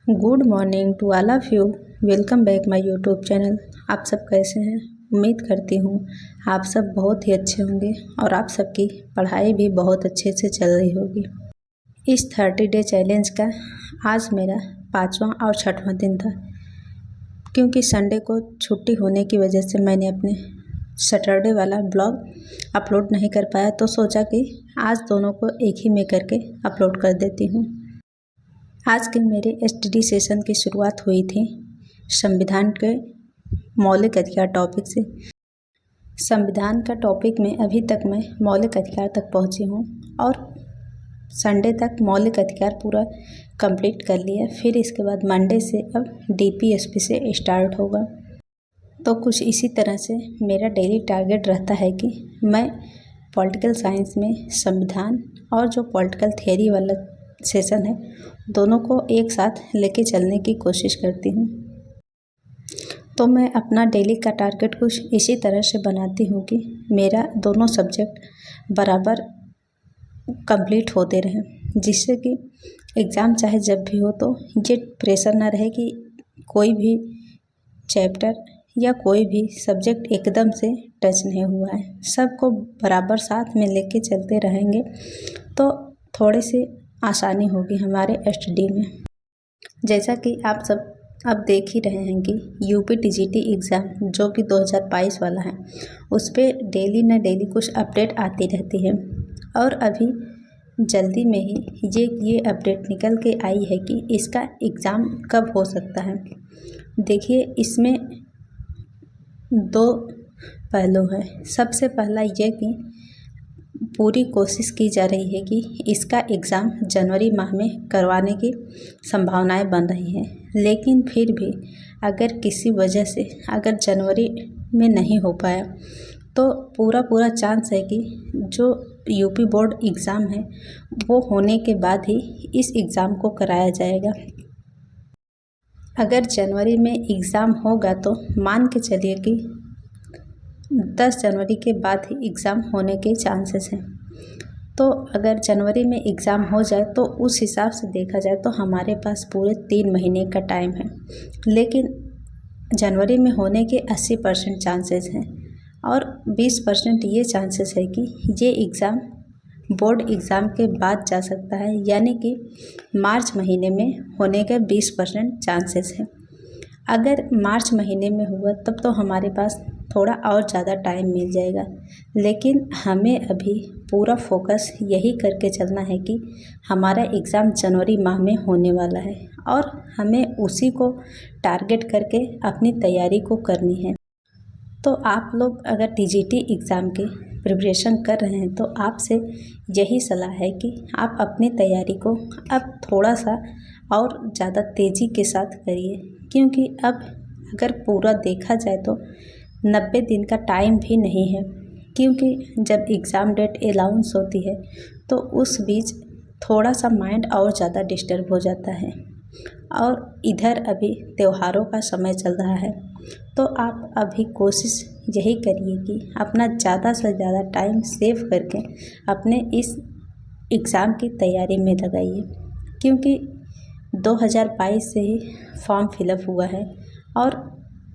Good morning to all of you. Welcome back my YouTube channel. आप सब कैसे हैं? उम्मीद करती हूँ आप सब बहुत ही अच्छे होंगे और आप सबकी पढ़ाई भी बहुत अच्छे से चल रही होगी। इस 30 डे चैलेंज का आज मेरा 5वां और 6वां दिन था। क्योंकि संडे को छुट्टी होने की वजह से मैंने अपने सैटरडे वाला ब्लॉग अपलोड नहीं कर पाया, तो सोचा कि आज दोनों को एक ही में करके अपलोड कर देती हूँ। आज के मेरे स्टडी सेशन की शुरुआत हुई थी संविधान के मौलिक अधिकार टॉपिक से। संविधान का टॉपिक में अभी तक मैं मौलिक अधिकार तक पहुंची हूं और संडे तक मौलिक अधिकार पूरा कंप्लीट कर लिया। फिर इसके बाद मंडे से अब डीपीएसपी से स्टार्ट होगा। तो कुछ इसी तरह से मेरा डेली टारगेट रहता है कि मैं पॉलिटिकल साइंस में संविधान और जो पॉलिटिकल थियरी वाला सेशन है दोनों को एक साथ लेके चलने की कोशिश करती हूँ। तो मैं अपना डेली का टारगेट कुछ इसी तरह से बनाती हूँ कि मेरा दोनों सब्जेक्ट बराबर कंप्लीट होते रहें, जिससे कि एग्ज़ाम चाहे जब भी हो तो ये प्रेशर ना रहे कि कोई भी चैप्टर या कोई भी सब्जेक्ट एकदम से टच नहीं हुआ है। सबको बराबर साथ में लेके चलते रहेंगे तो थोड़ी सी आसानी होगी हमारे स्टडी में। जैसा कि आप सब अब देख ही रहे हैं कि यूपी टीजीटी एग्ज़ाम जो कि 2022 वाला है, उस पर डेली न डेली कुछ अपडेट आती रहती है और अभी जल्दी में ही ये अपडेट निकल के आई है कि इसका एग्ज़ाम कब हो सकता है। देखिए, इसमें दो पहलू हैं। सबसे पहला ये कि पूरी कोशिश की जा रही है कि इसका एग्ज़ाम जनवरी माह में करवाने की संभावनाएं बन रही हैं, लेकिन फिर भी अगर किसी वजह से अगर जनवरी में नहीं हो पाया तो पूरा चांस है कि जो यूपी बोर्ड एग्ज़ाम है वो होने के बाद ही इस एग्ज़ाम को कराया जाएगा। अगर जनवरी में एग्ज़ाम होगा तो मान के चलिए कि 10 जनवरी के बाद ही एग्ज़ाम होने के चांसेस हैं। तो अगर जनवरी में एग्ज़ाम हो जाए तो उस हिसाब से देखा जाए तो हमारे पास पूरे 3 महीने का टाइम है, लेकिन जनवरी में होने के 80% चांसेस हैं और 20% ये चांसेस है कि ये एग्ज़ाम बोर्ड एग्ज़ाम के बाद जा सकता है, यानी कि मार्च महीने में होने के 20% चांसेस हैं। अगर मार्च महीने में हुआ तब तो हमारे पास थोड़ा और ज़्यादा टाइम मिल जाएगा, लेकिन हमें अभी पूरा फोकस यही करके चलना है कि हमारा एग्ज़ाम जनवरी माह में होने वाला है और हमें उसी को टारगेट करके अपनी तैयारी को करनी है। तो आप लोग अगर टीजीटी एग्ज़ाम की प्रिपरेशन कर रहे हैं तो आपसे यही सलाह है कि आप अपनी तैयारी को अब थोड़ा सा और ज़्यादा तेज़ी के साथ करिए, क्योंकि अब अगर पूरा देखा जाए तो 90 दिन का टाइम भी नहीं है, क्योंकि जब एग्ज़ाम डेट अनाउंस होती है तो उस बीच थोड़ा सा माइंड और ज़्यादा डिस्टर्ब हो जाता है और इधर अभी त्योहारों का समय चल रहा है। तो आप अभी कोशिश यही करिए कि अपना ज़्यादा से ज़्यादा टाइम सेव करके अपने इस एग्ज़ाम की तैयारी में लगाइए, क्योंकि 2022 से ही फॉर्म फिलअप हुआ है और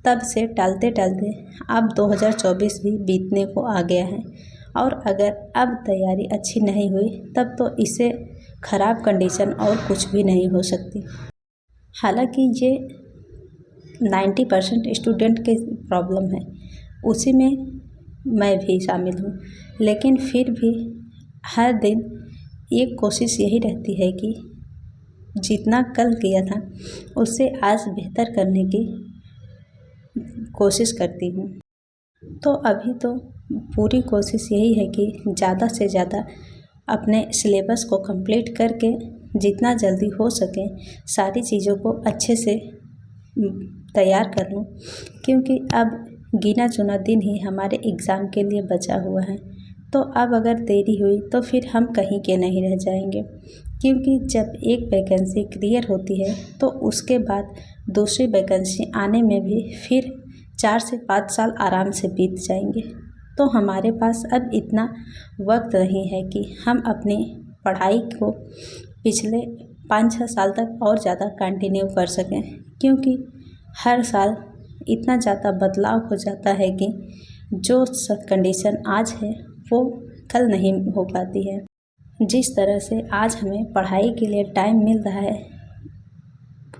तब से टालते टालते अब 2024 भी बीतने को आ गया है और अगर अब तैयारी अच्छी नहीं हुई तब तो इससे ख़राब कंडीशन और कुछ भी नहीं हो सकती। हालांकि ये 90% स्टूडेंट के प्रॉब्लम है, उसी में मैं भी शामिल हूँ, लेकिन फिर भी हर दिन एक कोशिश यही रहती है कि जितना कल किया था उससे आज बेहतर करने की कोशिश करती हूँ। तो अभी तो पूरी कोशिश यही है कि ज़्यादा से ज़्यादा अपने सिलेबस को कंप्लीट करके जितना जल्दी हो सके सारी चीज़ों को अच्छे से तैयार कर लूँ, क्योंकि अब गिना चुना दिन ही हमारे एग्ज़ाम के लिए बचा हुआ है। तो अब अगर देरी हुई तो फिर हम कहीं के नहीं रह जाएंगे, क्योंकि जब एक वैकेंसी क्लियर होती है तो उसके बाद दूसरी वैकेंसी आने में भी फिर 4 से 5 साल आराम से बीत जाएंगे। तो हमारे पास अब इतना वक्त नहीं है कि हम अपनी पढ़ाई को पिछले 5-6 साल तक और ज़्यादा कंटिन्यू कर सकें, क्योंकि हर साल इतना ज़्यादा बदलाव हो जाता है कि जो कंडीशन आज है वो कल नहीं हो पाती है। जिस तरह से आज हमें पढ़ाई के लिए टाइम मिल रहा है,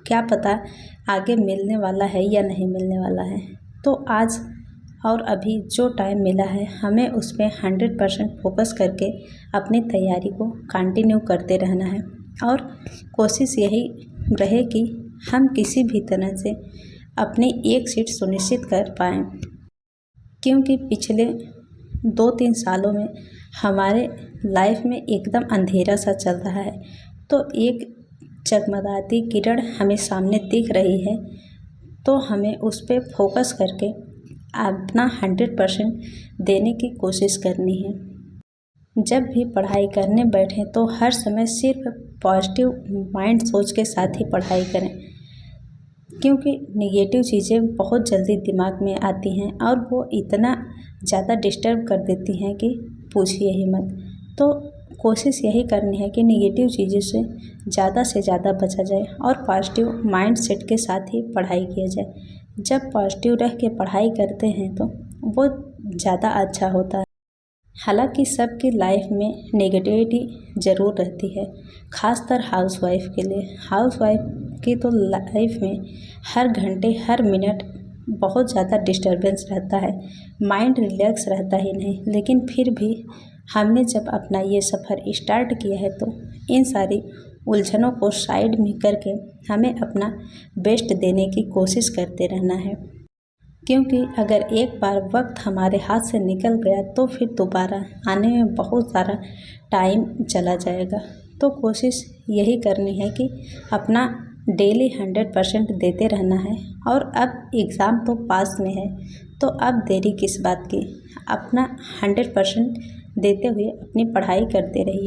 क्या पता आगे मिलने वाला है या नहीं मिलने वाला है। तो आज और अभी जो टाइम मिला है हमें उस पर 100% फोकस करके अपनी तैयारी को कंटिन्यू करते रहना है और कोशिश यही रहे कि हम किसी भी तरह से अपनी एक सीट सुनिश्चित कर पाएँ, क्योंकि पिछले 2-3 सालों में हमारे लाइफ में एकदम अंधेरा सा चल रहा है। तो एक जगमगाती किरण हमें सामने दिख रही है, तो हमें उस पर फोकस करके अपना 100% देने की कोशिश करनी है। जब भी पढ़ाई करने बैठें तो हर समय सिर्फ पॉजिटिव माइंड सोच के साथ ही पढ़ाई करें, क्योंकि नेगेटिव चीज़ें बहुत जल्दी दिमाग में आती हैं और वो इतना ज़्यादा डिस्टर्ब कर देती हैं कि पूछिए ही मत। तो कोशिश यही करनी है कि नेगेटिव चीज़ों से ज़्यादा बचा जाए और पॉजिटिव माइंड सेट के साथ ही पढ़ाई किया जाए। जब पॉजिटिव रह के पढ़ाई करते हैं तो वो ज़्यादा अच्छा होता है। हालांकि सबकी लाइफ में नेगेटिविटी ज़रूर रहती है, ख़ासकर हाउसवाइफ के लिए। हाउसवाइफ की तो लाइफ में हर घंटे हर मिनट बहुत ज़्यादा डिस्टर्बेंस रहता है, माइंड रिलैक्स रहता ही नहीं। लेकिन फिर भी हमने जब अपना ये सफ़र स्टार्ट किया है तो इन सारी उलझनों को साइड में करके हमें अपना बेस्ट देने की कोशिश करते रहना है, क्योंकि अगर एक बार वक्त हमारे हाथ से निकल गया तो फिर दोबारा आने में बहुत सारा टाइम चला जाएगा। तो कोशिश यही करनी है कि अपना डेली 100% देते रहना है। और अब एग्ज़ाम तो पास में है, तो अब देरी किस बात की, अपना 100% देते हुए अपनी पढ़ाई करते रहिए।